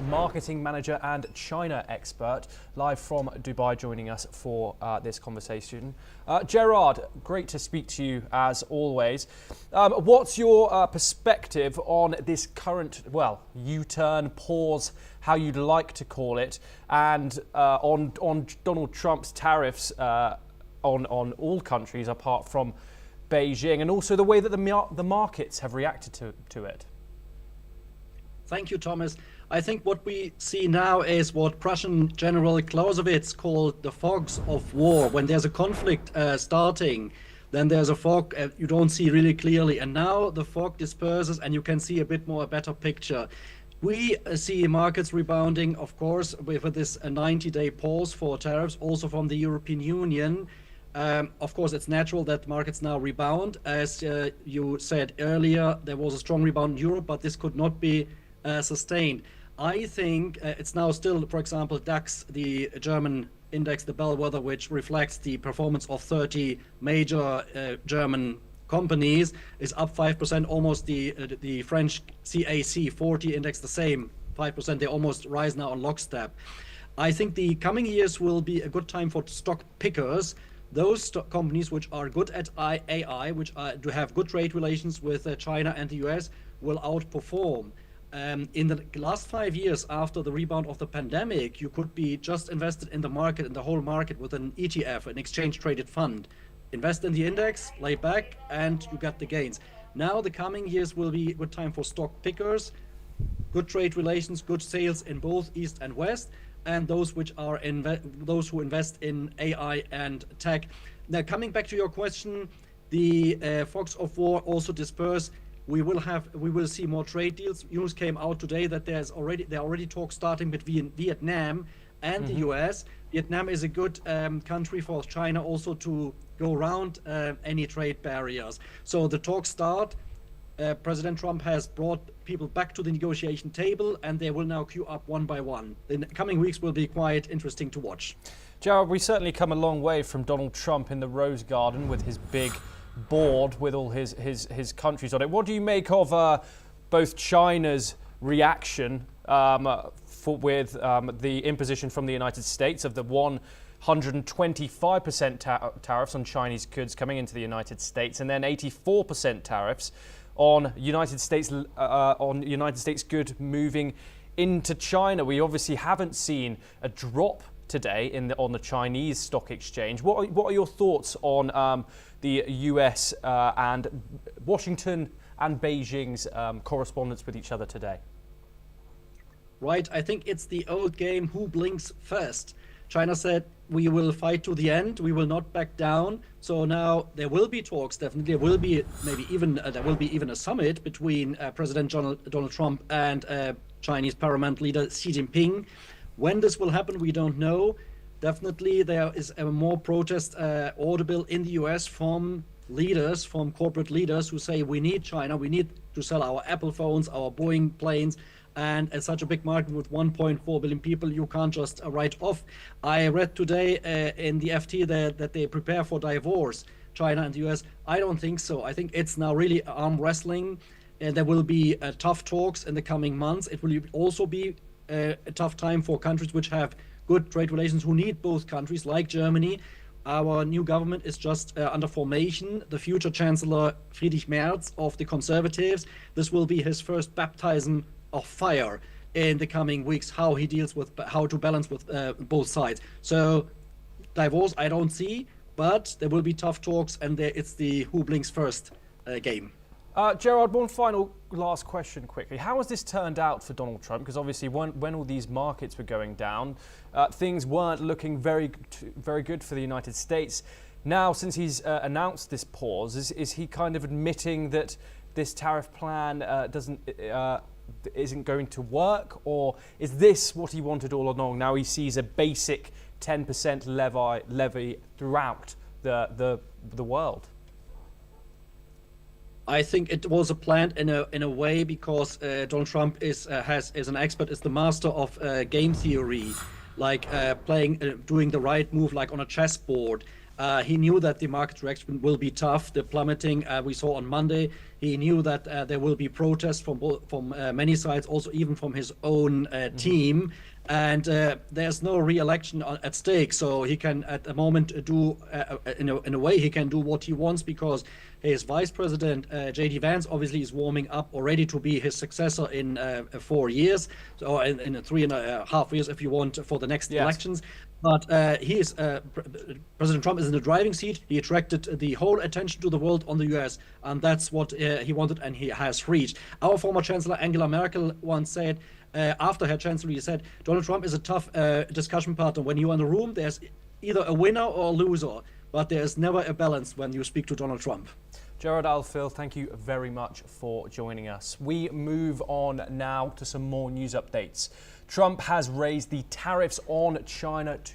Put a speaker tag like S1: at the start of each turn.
S1: marketing manager and China expert, live from Dubai, joining us for this conversation. Gerard, great to speak to you as always. What's your perspective on this current, well, U-turn, pause, how you'd like to call it, and on Donald Trump's tariffs on all countries apart from Beijing, and also the way that the markets have reacted to it?
S2: Thank you, Thomas. I think what we see now is what Prussian General Clausewitz called the fogs of war. When there's a conflict starting, then there's a fog you don't see really clearly. And now the fog disperses and you can see a bit more, a better picture. We see markets rebounding, of course, with this 90-day pause for tariffs, also from the European Union. Of course, it's natural that markets now rebound. As you said earlier, there was a strong rebound in Europe, but this could not be sustained. I think it's now still, for example, DAX, the German index, the bellwether, which reflects the performance of 30 major German companies, is up 5%. Almost the French CAC 40 index, the same 5%. They almost rise now on lockstep. I think the coming years will be a good time for stock pickers. Those companies which are good at AI, which do have good trade relations with China and the US, will outperform. In the last 5 years after the rebound of the pandemic, you could be just invested in the market, in the whole market, with an ETF, an exchange traded fund. Invest in the index, lay back, and you get the gains. Now the coming years will be a good time for stock pickers, good trade relations, good sales in both East and West, and those which are those who invest in AI and tech. Now, coming back to your question, the fogs of war also disperse. We will see more trade deals. News came out today that there are already talks starting between Vietnam and the US. Vietnam is a good country for China also to go around any trade barriers. So the talks start. President Trump has brought people back to the negotiation table, and they will now queue up one by one. The coming weeks will be quite interesting to watch.
S1: Gerard, we certainly come a long way from Donald Trump in the Rose Garden with his big board with all his countries on it. What do you make of both China's reaction with the imposition from the United States of the 125% tariffs on Chinese goods coming into the United States, and then 84% tariffs on United States goods moving into China? We obviously haven't seen a drop today on the Chinese stock exchange. What are your thoughts on the US and Washington and Beijing's correspondence with each other today?
S2: Right, I think it's the old game, who blinks first. China said, we will fight to the end, we will not back down. So now there will be talks, definitely. There will be even a summit between President Donald Trump and Chinese paramount leader Xi Jinping. When this will happen, we don't know. Definitely there is a more protest audible in the US from leaders, from corporate leaders who say we need China, we need to sell our Apple phones, our Boeing planes, and at such a big market with 1.4 billion people, you can't just write off. I read today in the FT that they prepare for divorce, China and the US. I don't think so. I think it's now really arm wrestling, and there will be tough talks in the coming months. It will also be a tough time for countries which have good trade relations, who need both countries, like Germany. Our new government is just under formation. The future Chancellor Friedrich Merz of the Conservatives, this will be his first baptism of fire in the coming weeks, how he deals with, how to balance with both sides. So divorce I don't see, but there will be tough talks, and it's the who blinks first game.
S1: Gerard, one final last question quickly. How has this turned out for Donald Trump? Because obviously when all these markets were going down, things weren't looking very good for the United States. Now, since he's announced this pause, is he kind of admitting that this tariff plan isn't going to work? Or is this what he wanted all along? Now he sees a basic 10% levy throughout the world.
S2: I think it was a plan in a way, because Donald Trump is an expert, is the master of game theory, like doing the right move, like on a chessboard. He knew that the market reaction will be tough, the plummeting we saw on Monday. He knew that there will be protests from many sides, also even from his own team. And there's no re-election at stake, so he can at the moment do, in a way, he can do what he wants, because his vice president, J.D. Vance, obviously is warming up already to be his successor in 4 years, or in 3.5 years, if you want, for the next elections. But President Trump is in the driving seat. He attracted the whole attention to the world on the US, and that's what he wanted, and he has reached. Our former Chancellor Angela Merkel once said, after her chancellor, he said, Donald Trump is a tough discussion partner. When you're in the room, there's either a winner or a loser, but there's never a balance when you speak to Donald Trump.
S1: Gerard Alfil, thank you very much for joining us. We move on now to some more news updates. Trump has raised the tariffs on China to